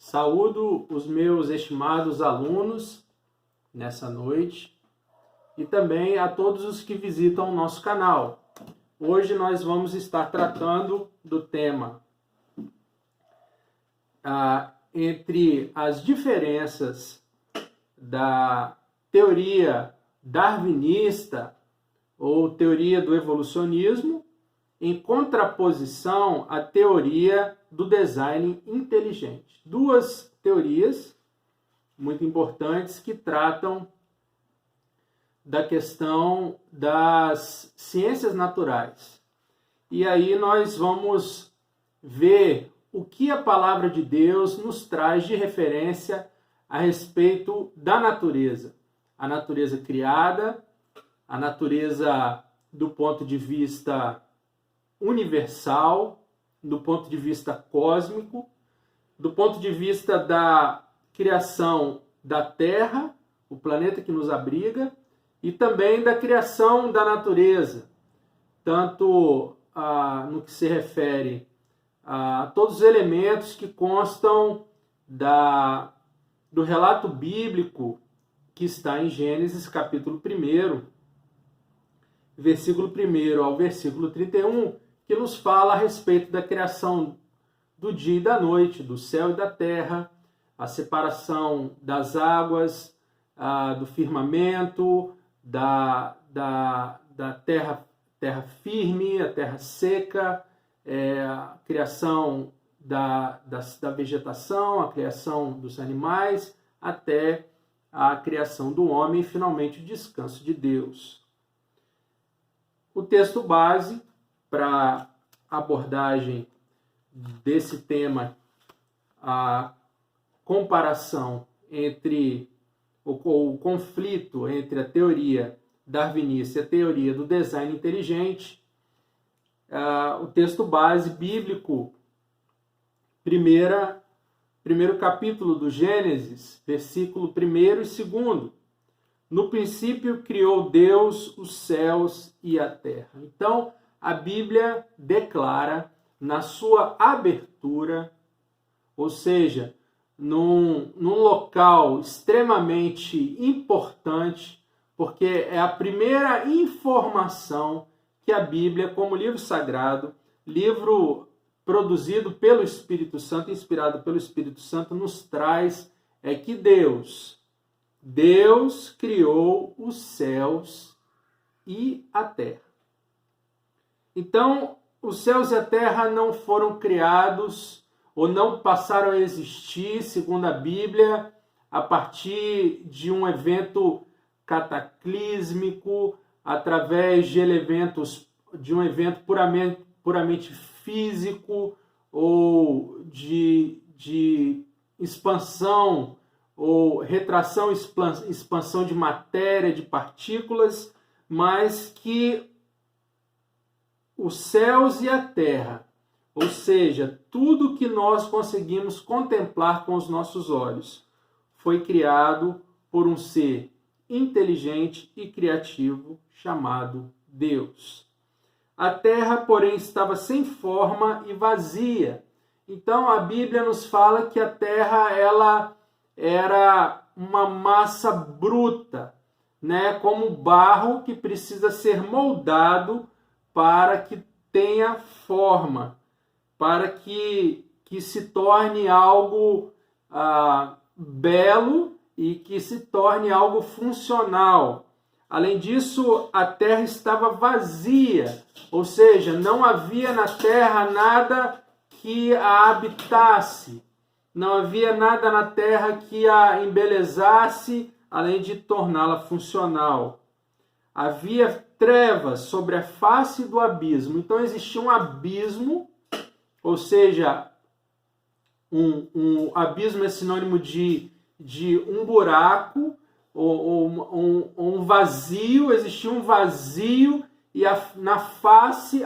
Saúdo os meus estimados alunos nessa noite e também a todos os que visitam o nosso canal. Hoje nós vamos estar tratando do tema entre as diferenças da teoria darwinista ou teoria do evolucionismo em contraposição à teoria do design inteligente. Duas teorias muito importantes que tratam da questão das ciências naturais. E aí nós vamos ver o que a palavra de Deus nos traz de referência a respeito da natureza. A natureza criada, a natureza do ponto de vista universal, do ponto de vista cósmico, do ponto de vista da criação da Terra, o planeta que nos abriga, e também da criação da natureza, tanto no que se refere a todos os elementos que constam do relato bíblico que está em Gênesis capítulo 1, versículo 1 ao versículo 31, que nos fala a respeito da criação do dia e da noite, do céu e da terra, a separação das águas, do firmamento, da terra firme, a terra seca, a criação da vegetação, a criação dos animais, até a criação do homem e, finalmente, o descanso de Deus. O texto base para abordagem desse tema, a comparação entre o conflito entre a teoria darwinista e a teoria do design inteligente, o texto base bíblico, primeiro capítulo do Gênesis, versículo 1 e 2. No princípio criou Deus os céus e a terra. Então, a Bíblia declara na sua abertura, ou seja, num local extremamente importante, porque é a primeira informação que a Bíblia, como livro sagrado, livro produzido pelo Espírito Santo, inspirado pelo Espírito Santo, nos traz, é que Deus criou os céus e a terra. Então, os céus e a terra não foram criados ou não passaram a existir, segundo a Bíblia, a partir de um evento cataclísmico, através de um evento puramente físico ou de expansão ou retração, expansão de matéria, de partículas, mas que os céus e a terra, ou seja, tudo que nós conseguimos contemplar com os nossos olhos, foi criado por um ser inteligente e criativo chamado Deus. A terra, porém, estava sem forma e vazia. Então, a Bíblia nos fala que a terra ela era uma massa bruta, né? Como barro que precisa ser moldado para que tenha forma, para que se torne algo belo e que se torne algo funcional. Além disso, a terra estava vazia, ou seja, não havia na terra nada que a habitasse, não havia nada na terra que a embelezasse, além de torná-la funcional. Havia trevas sobre a face do abismo. Então existia um abismo, ou seja, um abismo é sinônimo de um buraco, ou um vazio, existia um vazio, e a face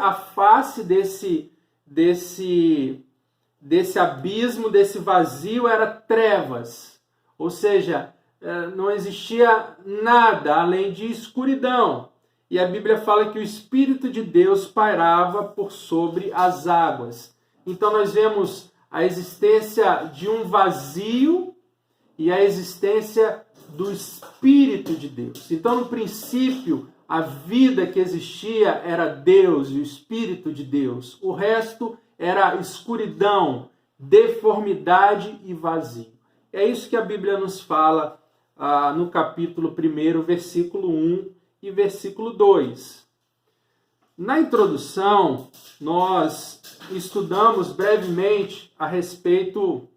desse abismo, desse vazio, era trevas. Ou seja, não existia nada além de escuridão. E a Bíblia fala que o Espírito de Deus pairava por sobre as águas. Então nós vemos a existência de um vazio e a existência do Espírito de Deus. Então, no princípio, a vida que existia era Deus e o Espírito de Deus. O resto era escuridão, deformidade e vazio. É isso que a Bíblia nos fala no capítulo 1, versículo 1 e versículo 2. Na introdução, nós estudamos brevemente a respeito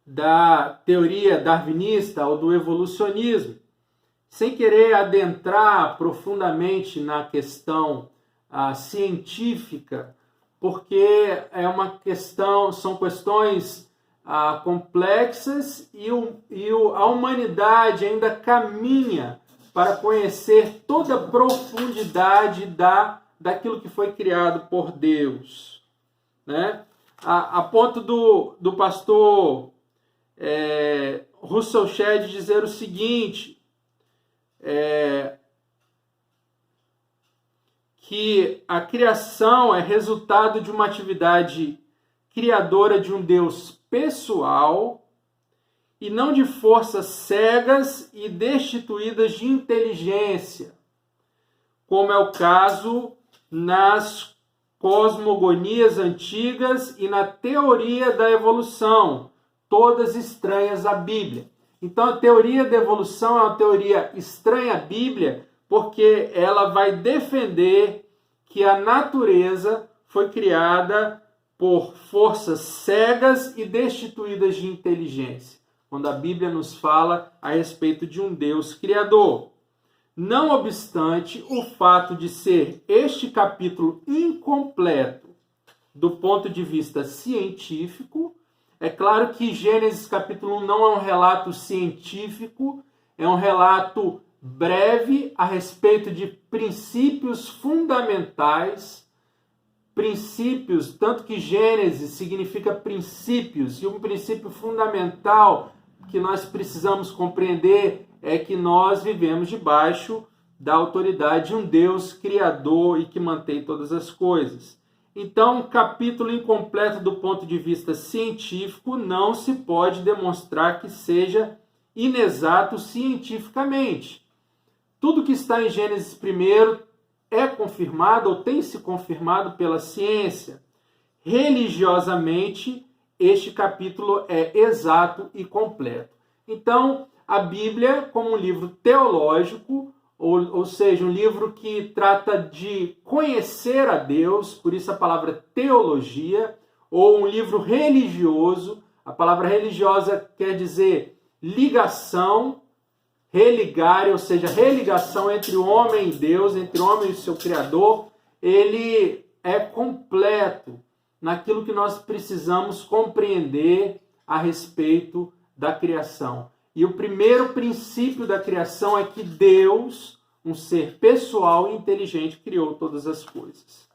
da teoria darwinista ou do evolucionismo, sem querer adentrar profundamente na questão científica, porque são questões complexas e a humanidade ainda caminha para conhecer toda a profundidade daquilo que foi criado por Deus, né? A ponto do pastor Russell Shedd dizer o seguinte, que a criação é resultado de uma atividade criadora de um Deus pessoal e não de forças cegas e destituídas de inteligência, como é o caso nas cosmogonias antigas e na teoria da evolução, todas estranhas à Bíblia. Então, a teoria da evolução é uma teoria estranha à Bíblia, porque ela vai defender que a natureza foi criada por forças cegas e destituídas de inteligência, quando a Bíblia nos fala a respeito de um Deus criador. Não obstante, o fato de ser este capítulo incompleto do ponto de vista científico, é claro que Gênesis capítulo 1 não é um relato científico, é um relato breve a respeito de princípios fundamentais, princípios, tanto que Gênesis significa princípios, e um princípio fundamental que nós precisamos compreender é que nós vivemos debaixo da autoridade de um Deus criador e que mantém todas as coisas. Então, um capítulo incompleto do ponto de vista científico não se pode demonstrar que seja inexato cientificamente. Tudo que está em Gênesis 1 é confirmado ou tem se confirmado pela ciência. Religiosamente, este capítulo é exato e completo. Então, a Bíblia, como um livro teológico, ou seja, um livro que trata de conhecer a Deus, por isso a palavra teologia, ou um livro religioso, a palavra religiosa quer dizer ligação, religare, ou seja, religação entre o homem e Deus, entre o homem e o seu Criador, ele é completo naquilo que nós precisamos compreender a respeito da criação. E o primeiro princípio da criação é que Deus, um ser pessoal e inteligente, criou todas as coisas.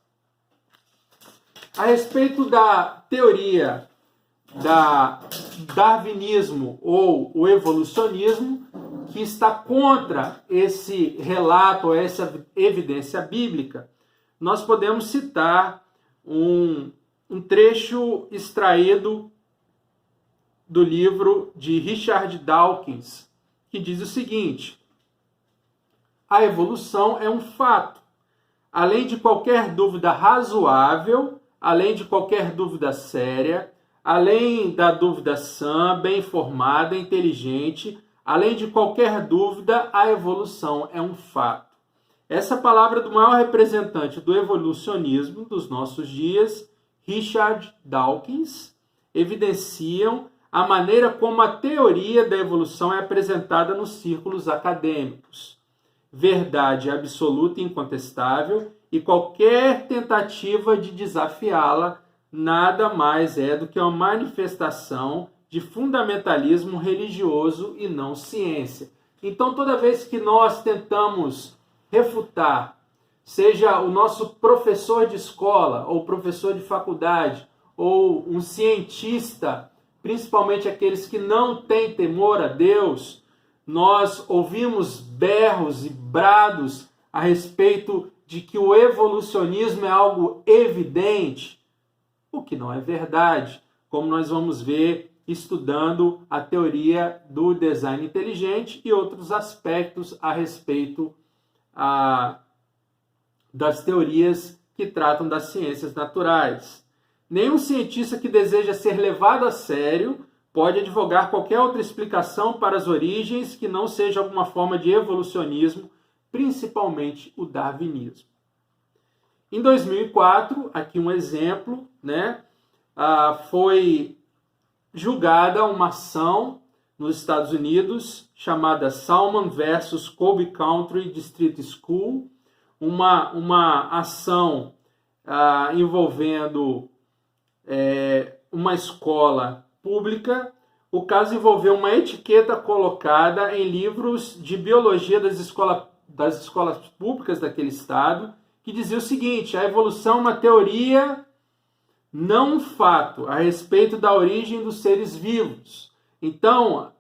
A respeito da teoria da darwinismo ou o evolucionismo, que está contra esse relato, essa evidência bíblica, nós podemos citar um trecho extraído do livro de Richard Dawkins, que diz o seguinte: a evolução é um fato. Além de qualquer dúvida razoável, além de qualquer dúvida séria, além da dúvida sã, bem informada, inteligente, além de qualquer dúvida, a evolução é um fato. Essa palavra do maior representante do evolucionismo dos nossos dias, Richard Dawkins, evidenciam a maneira como a teoria da evolução é apresentada nos círculos acadêmicos. Verdade absoluta e incontestável, e qualquer tentativa de desafiá-la nada mais é do que uma manifestação de fundamentalismo religioso e não ciência. Então, toda vez que nós tentamos refutar, seja o nosso professor de escola, ou professor de faculdade, ou um cientista, principalmente aqueles que não têm temor a Deus, nós ouvimos berros e brados a respeito de que o evolucionismo é algo evidente. o que não é verdade, como nós vamos ver estudando a teoria do design inteligente e outros aspectos a respeito das teorias que tratam das ciências naturais. Nenhum cientista que deseja ser levado a sério pode advogar qualquer outra explicação para as origens que não seja alguma forma de evolucionismo, principalmente o darwinismo. Em 2004, aqui um exemplo, foi julgada uma ação nos Estados Unidos chamada Salmon versus Colby Country District School, uma ação envolvendo uma escola pública. O caso envolveu uma etiqueta colocada em livros de biologia das escolas públicas daquele estado, que dizia o seguinte: a evolução é uma teoria, não um fato, a respeito da origem dos seres vivos. Então,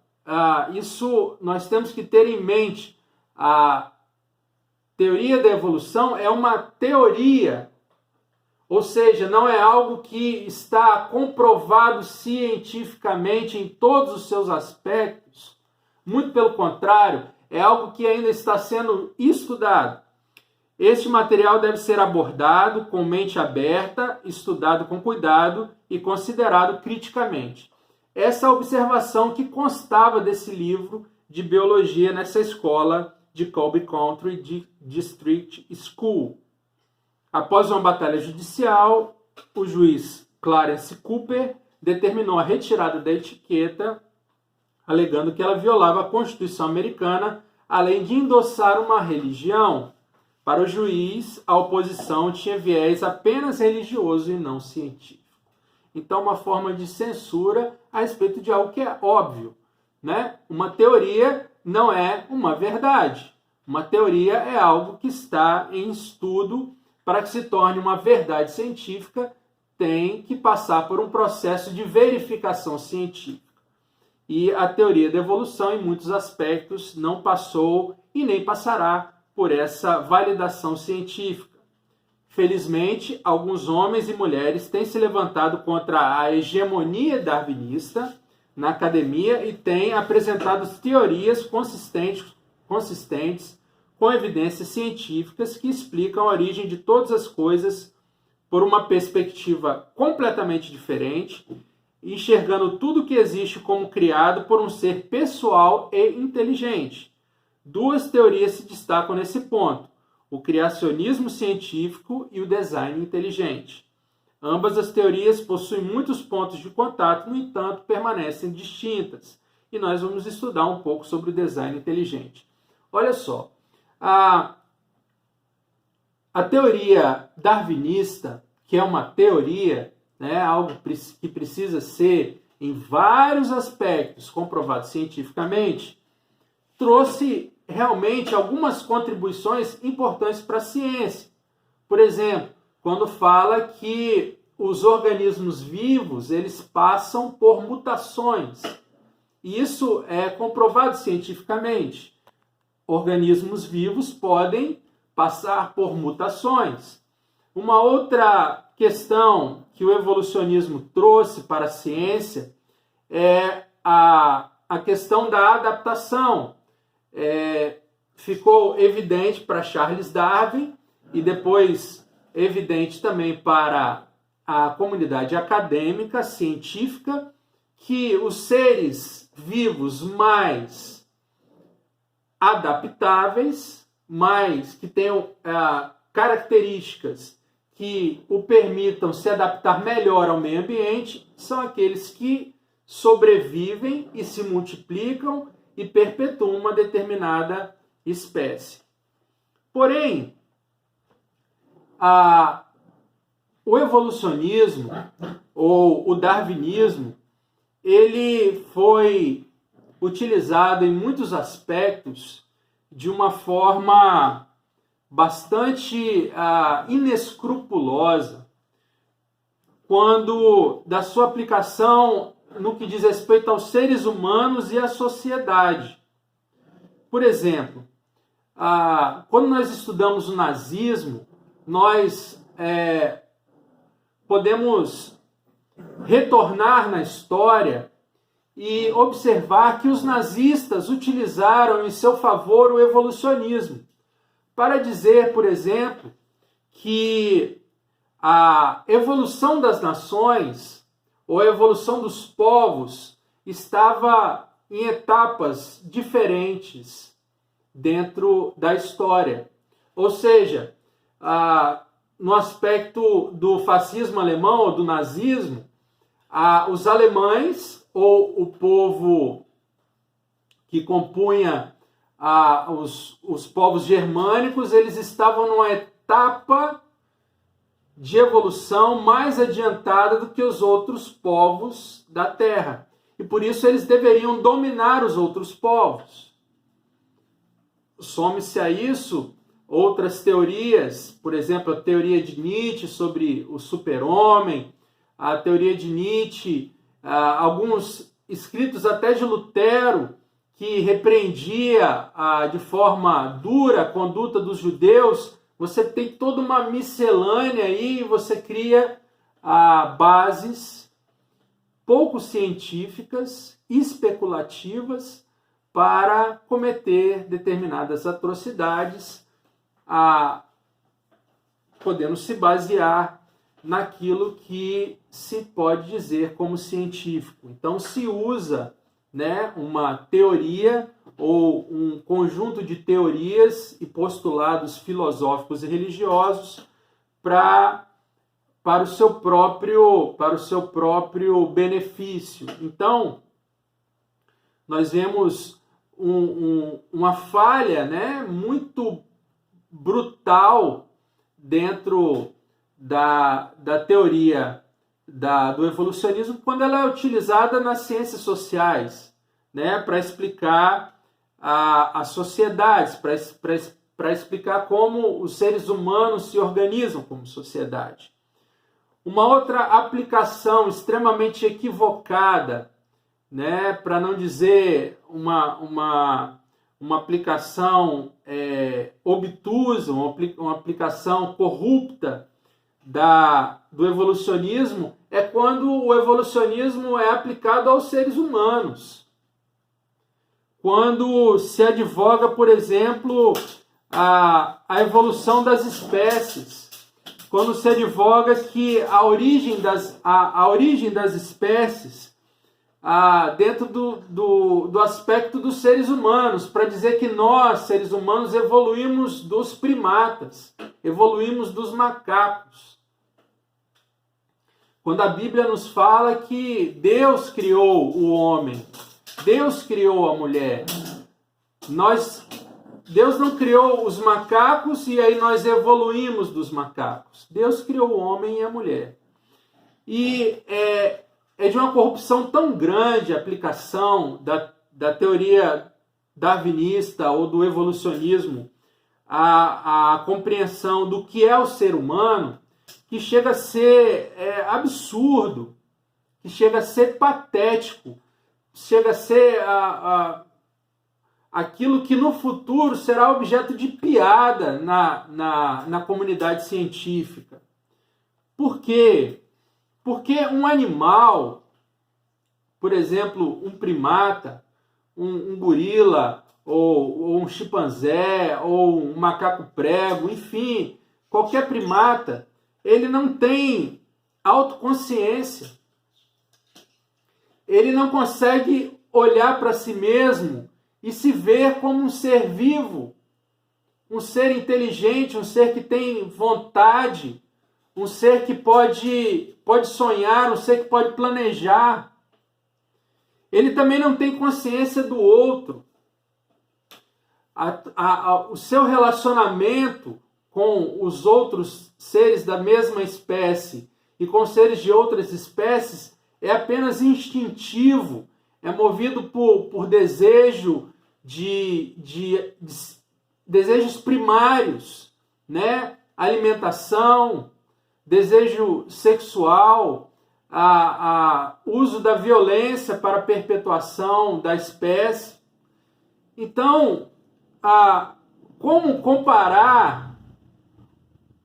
isso nós temos que ter em mente. A teoria da evolução é uma teoria, ou seja, não é algo que está comprovado cientificamente em todos os seus aspectos. Muito pelo contrário, é algo que ainda está sendo estudado. Este material deve ser abordado com mente aberta, estudado com cuidado e considerado criticamente. Essa observação que constava desse livro de biologia nessa escola de Colby Country District School. Após uma batalha judicial, o juiz Clarence Cooper determinou a retirada da etiqueta, alegando que ela violava a Constituição americana, além de endossar uma religião. Para o juiz, a oposição tinha viés apenas religioso e não científico. Então, uma forma de censura a respeito de algo que é óbvio, Uma teoria não é uma verdade. Uma teoria é algo que está em estudo. Para que se torne uma verdade científica, tem que passar por um processo de verificação científica. E a teoria da evolução, em muitos aspectos, não passou e nem passará por essa validação científica. Felizmente, alguns homens e mulheres têm se levantado contra a hegemonia darwinista na academia e têm apresentado teorias consistentes com evidências científicas que explicam a origem de todas as coisas por uma perspectiva completamente diferente, enxergando tudo que existe como criado por um ser pessoal e inteligente. Duas teorias se destacam nesse ponto: o criacionismo científico e o design inteligente. Ambas as teorias possuem muitos pontos de contato, no entanto, permanecem distintas. E nós vamos estudar um pouco sobre o design inteligente. Olha só, a teoria darwinista, que é uma teoria, algo que precisa ser, em vários aspectos, comprovado cientificamente, trouxe realmente algumas contribuições importantes para a ciência. Por exemplo, quando fala que os organismos vivos, eles passam por mutações. Isso é comprovado cientificamente. Organismos vivos podem passar por mutações. Uma outra questão que o evolucionismo trouxe para a ciência é a questão da adaptação. Ficou evidente para Charles Darwin e depois evidente também para a comunidade acadêmica, científica, que os seres vivos mais adaptáveis, mais que tenham características que o permitam se adaptar melhor ao meio ambiente, são aqueles que sobrevivem e se multiplicam e perpetuam uma determinada espécie. Porém, o evolucionismo ou o darwinismo, ele foi utilizado em muitos aspectos de uma forma bastante inescrupulosa, quando da sua aplicação no que diz respeito aos seres humanos e à sociedade. Por exemplo, quando nós estudamos o nazismo, nós podemos retornar na história e observar que os nazistas utilizaram em seu favor o evolucionismo para dizer, por exemplo, que a evolução das nações ou a evolução dos povos estava em etapas diferentes dentro da história. Ou seja, no aspecto do fascismo alemão ou do nazismo, os alemães ou o povo que compunha os povos germânicos, eles estavam numa etapa de evolução mais adiantada do que os outros povos da Terra. E por isso eles deveriam dominar os outros povos. Some-se a isso outras teorias, por exemplo, a teoria de Nietzsche sobre o super-homem, a teoria de Nietzsche, alguns escritos até de Lutero, que repreendia de forma dura a conduta dos judeus. Você tem toda uma miscelânea aí e você cria bases pouco científicas, especulativas, para cometer determinadas atrocidades, podendo se basear naquilo que se pode dizer como científico. Então se usa, né, uma teoria ou um conjunto de teorias e postulados filosóficos e religiosos para o seu próprio benefício. Então nós vemos uma falha, né, muito brutal dentro da teoria do evolucionismo quando ela é utilizada nas ciências sociais, né, para explicar as sociedades, para explicar como os seres humanos se organizam como sociedade. Uma outra aplicação extremamente equivocada, né, para não dizer uma aplicação obtusa, uma aplicação corrupta do evolucionismo, é quando o evolucionismo é aplicado aos seres humanos. Quando se advoga, por exemplo, a evolução das espécies. Quando se advoga que a origem das espécies dentro do aspecto dos seres humanos, para dizer que nós, seres humanos, evoluímos dos primatas, evoluímos dos macacos. Quando a Bíblia nos fala que Deus criou o homem, Deus criou a mulher, Deus não criou os macacos e aí nós evoluímos dos macacos. Deus criou o homem e a mulher. E é de uma corrupção tão grande a aplicação da teoria darwinista ou do evolucionismo à compreensão do que é o ser humano, que chega a ser absurdo, que chega a ser patético, chega a ser aquilo que no futuro será objeto de piada na comunidade científica. Por quê? Porque um animal, por exemplo, um primata, um gorila, ou um chimpanzé, ou um macaco prego, enfim, qualquer primata, ele não tem autoconsciência. Ele não consegue olhar para si mesmo e se ver como um ser vivo, um ser inteligente, um ser que tem vontade, um ser que pode sonhar, um ser que pode planejar. Ele também não tem consciência do outro. O seu relacionamento com os outros seres da mesma espécie e com seres de outras espécies é apenas instintivo, é movido por desejo de desejos primários, né? Alimentação, desejo sexual, uso da violência para a perpetuação da espécie. Então, como comparar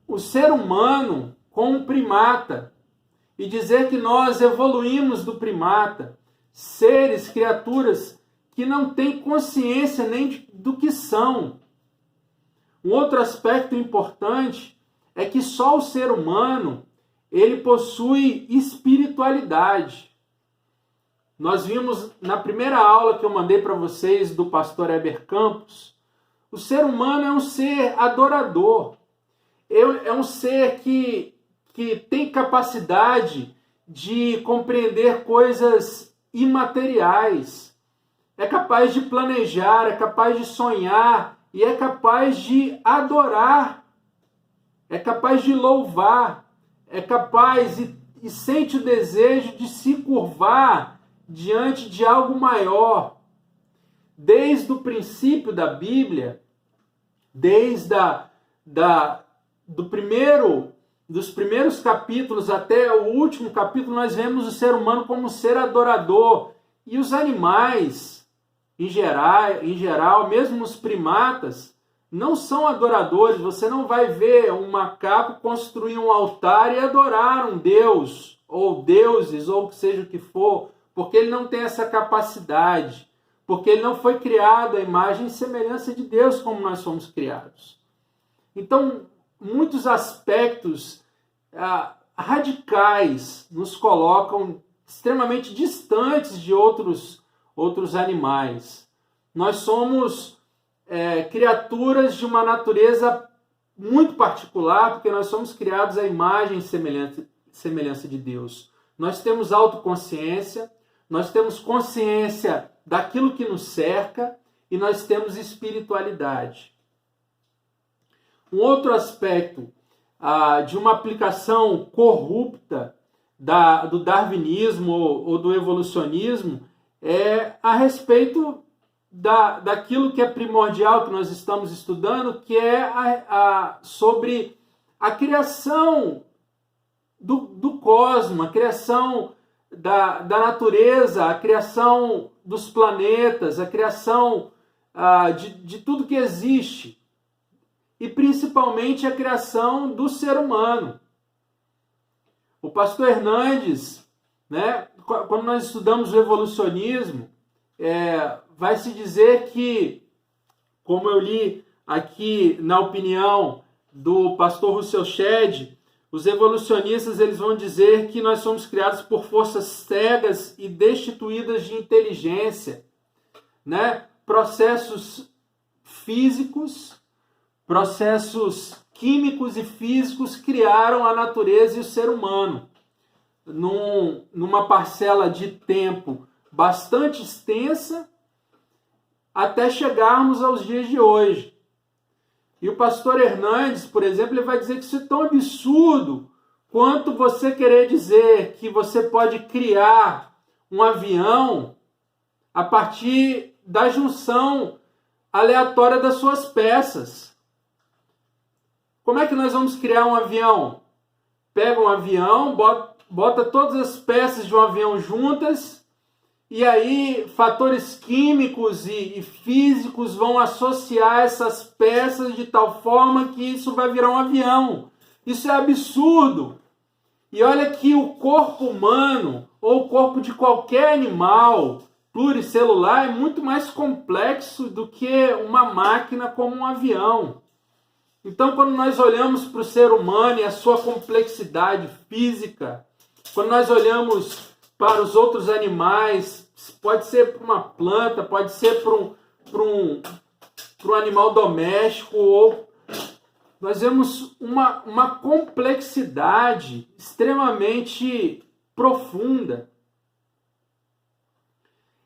o ser humano com um primata e dizer que nós evoluímos do primata, seres, criaturas que não têm consciência nem do que são. Um outro aspecto importante é que só o ser humano ele possui espiritualidade. Nós vimos na primeira aula que eu mandei para vocês do pastor Heber Campos, o ser humano é um ser adorador, é um ser que tem capacidade de compreender coisas imateriais, é capaz de planejar, é capaz de sonhar e é capaz de adorar, é capaz de louvar, é capaz e sente o desejo de se curvar diante de algo maior. Desde o princípio da Bíblia, desde dos primeiros capítulos até o último capítulo, nós vemos o ser humano como um ser adorador. E os animais, em geral, mesmo os primatas, não são adoradores. Você não vai ver um macaco construir um altar e adorar um deus, ou deuses, ou que seja o que for, porque ele não tem essa capacidade, porque ele não foi criado à imagem e semelhança de Deus como nós fomos criados. Então, muitos aspectos radicais nos colocam extremamente distantes de outros animais. Nós somos criaturas de uma natureza muito particular, porque nós somos criados à imagem e semelhança de Deus. Nós temos autoconsciência, nós temos consciência daquilo que nos cerca e nós temos espiritualidade. Um outro aspecto de uma aplicação corrupta do darwinismo ou do evolucionismo é a respeito daquilo que é primordial que nós estamos estudando, que é sobre a criação do cosmos, a criação da natureza, a criação dos planetas, a criação de tudo que existe. E principalmente a criação do ser humano. O pastor Hernandes, quando nós estudamos o evolucionismo, vai se dizer que, como eu li aqui na opinião do pastor Russell Shedd, os evolucionistas eles vão dizer que nós somos criados por forças cegas e destituídas de inteligência, processos físicos, processos químicos e físicos criaram a natureza e o ser humano numa parcela de tempo bastante extensa até chegarmos aos dias de hoje. E o pastor Hernandes, por exemplo, ele vai dizer que isso é tão absurdo quanto você querer dizer que você pode criar um avião a partir da junção aleatória das suas peças. Como é que nós vamos criar um avião? Pega um avião, bota todas as peças de um avião juntas, e aí fatores químicos e físicos vão associar essas peças de tal forma que isso vai virar um avião. Isso é absurdo. E olha que o corpo humano, ou o corpo de qualquer animal pluricelular, é muito mais complexo do que uma máquina como um avião. Então, quando nós olhamos para o ser humano e a sua complexidade física, quando nós olhamos para os outros animais, pode ser para uma planta, pode ser para um animal doméstico, ou nós vemos uma complexidade extremamente profunda.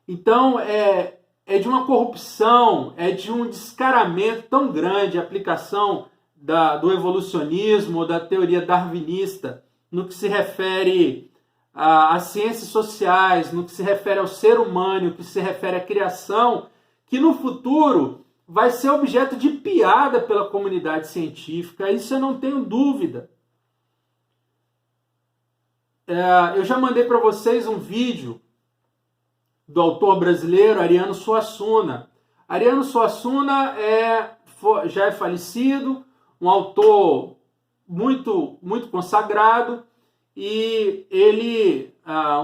Então, é de uma corrupção, é de um descaramento tão grande a aplicação do evolucionismo ou da teoria darwinista no que se refere às ciências sociais, no que se refere ao ser humano, no que se refere à criação, que no futuro vai ser objeto de piada pela comunidade científica. Isso eu não tenho dúvida. Eu já mandei para vocês um vídeo do autor brasileiro Ariano Suassuna. Ariano Suassuna já é falecido, um autor muito, muito consagrado, e ele,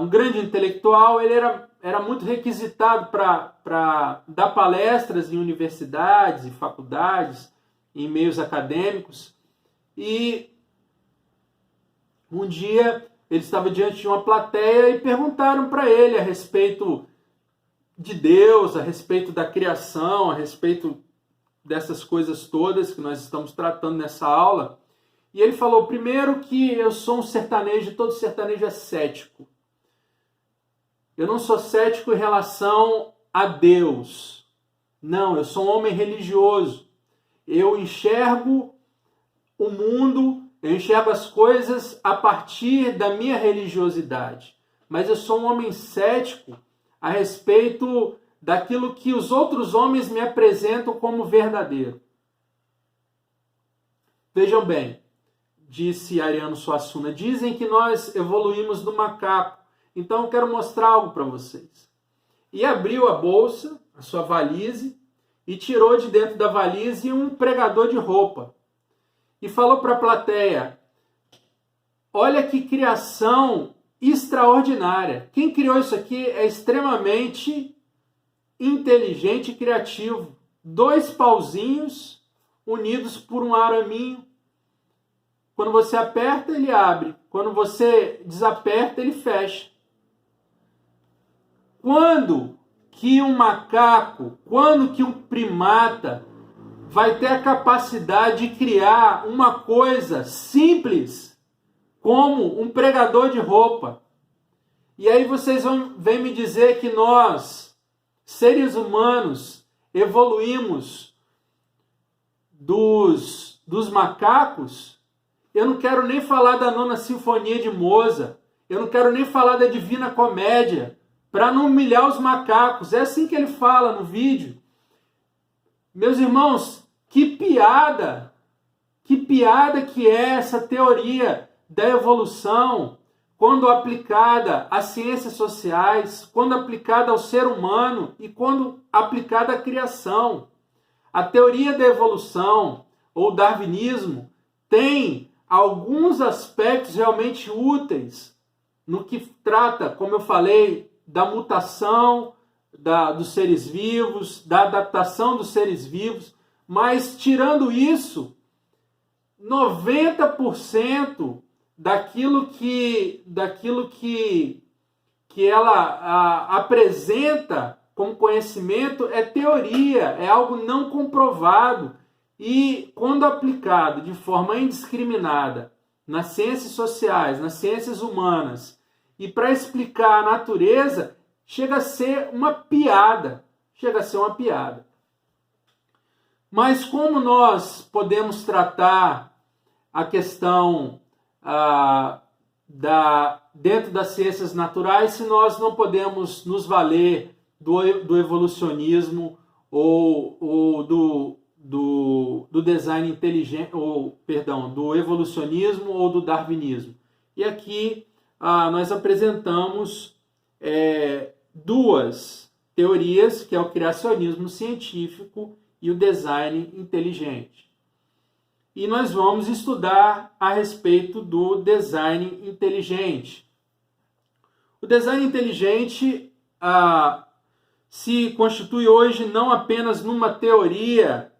um grande intelectual, ele era muito requisitado para dar palestras em universidades e faculdades, em meios acadêmicos. E um dia ele estava diante de uma plateia e perguntaram para ele a respeito de Deus, a respeito da criação, a respeito dessas coisas todas que nós estamos tratando nessa aula. E ele falou, primeiro, que eu sou um sertanejo, e todo sertanejo é cético. Eu não sou cético em relação a Deus. Não, eu sou um homem religioso. Eu enxergo o mundo, eu enxergo as coisas a partir da minha religiosidade. Mas eu sou um homem cético a respeito daquilo que os outros homens me apresentam como verdadeiro. Vejam bem, disse Ariano Suassuna, dizem que nós evoluímos do macaco, então eu quero mostrar algo para vocês. E abriu a bolsa, a sua valise, e tirou de dentro da valise um pregador de roupa. E falou para a plateia, olha que criação extraordinária. Quem criou isso aqui é extremamente inteligente e criativo. 2 pauzinhos unidos por um araminho. Quando você aperta, ele abre. Quando você desaperta, ele fecha. Quando que um macaco, quando que um primata vai ter a capacidade de criar uma coisa simples como um pregador de roupa? E aí vocês vêm me dizer que nós, seres humanos, evoluímos dos macacos? Eu não quero nem falar da Nona Sinfonia de Mozart, eu não quero nem falar da Divina Comédia, para não humilhar os macacos. É assim que ele fala no vídeo. Meus irmãos, que piada que é essa teoria da evolução quando aplicada às ciências sociais, quando aplicada ao ser humano e quando aplicada à criação. A teoria da evolução, ou darwinismo, tem alguns aspectos realmente úteis no que trata, como eu falei, da mutação dos seres vivos, da adaptação dos seres vivos, mas tirando isso, 90% daquilo que ela apresenta como conhecimento é teoria, é algo não comprovado. E quando aplicado de forma indiscriminada nas ciências sociais, nas ciências humanas, e para explicar a natureza, chega a ser uma piada. Chega a ser uma piada. Mas como nós podemos tratar a questão dentro das ciências naturais se nós não podemos nos valer do evolucionismo ou do design inteligente, do evolucionismo ou do darwinismo? E aqui nós apresentamos 2 teorias, que é o criacionismo científico e o design inteligente. E nós vamos estudar a respeito do design inteligente. O design inteligente se constitui hoje não apenas numa teoria,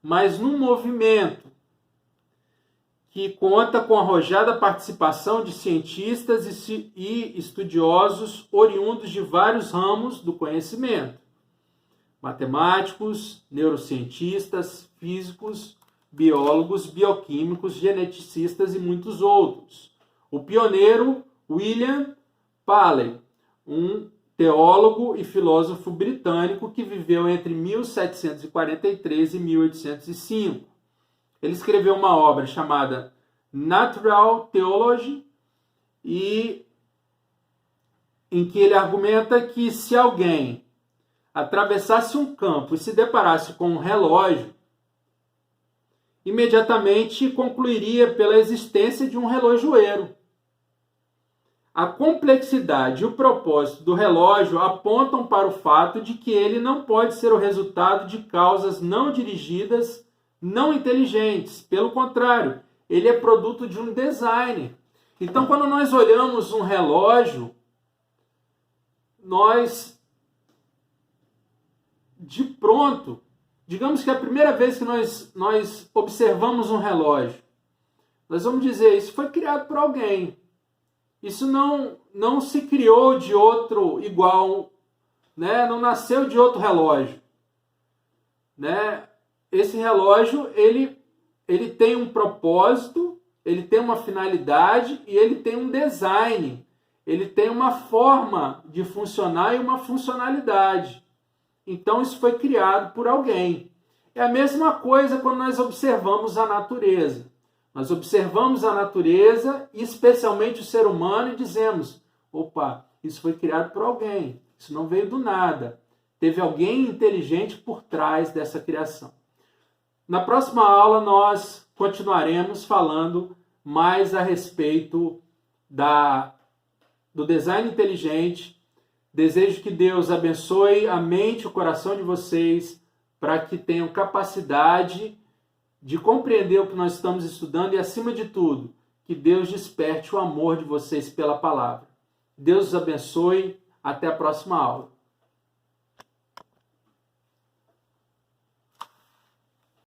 mas num movimento que conta com a arrojada participação de cientistas e estudiosos oriundos de vários ramos do conhecimento. Matemáticos, neurocientistas, físicos, biólogos, bioquímicos, geneticistas e muitos outros. O pioneiro, William Paley, um teólogo e filósofo britânico que viveu entre 1743 e 1805. Ele escreveu uma obra chamada Natural Theology, em que ele argumenta que se alguém atravessasse um campo e se deparasse com um relógio, imediatamente concluiria pela existência de um relojoeiro. A complexidade e o propósito do relógio apontam para o fato de que ele não pode ser o resultado de causas não dirigidas, não inteligentes. Pelo contrário, ele é produto de um design. Então, quando nós olhamos um relógio, nós, de pronto, digamos que a primeira vez que nós observamos um relógio, nós vamos dizer, isso foi criado por alguém. Isso não se criou de outro igual, né? Não nasceu de outro relógio. Né? Esse relógio, ele tem um propósito, ele tem uma finalidade e ele tem um design. Ele tem uma forma de funcionar e uma funcionalidade. Então, isso foi criado por alguém. É a mesma coisa quando nós observamos a natureza. Nós observamos a natureza, especialmente o ser humano, e dizemos, opa, isso foi criado por alguém. Isso não veio do nada. Teve alguém inteligente por trás dessa criação. Na próxima aula, nós continuaremos falando mais a respeito do design inteligente. Desejo que Deus abençoe a mente e o coração de vocês para que tenham capacidade de compreender o que nós estamos estudando e, acima de tudo, que Deus desperte o amor de vocês pela palavra. Deus os abençoe. Até a próxima aula.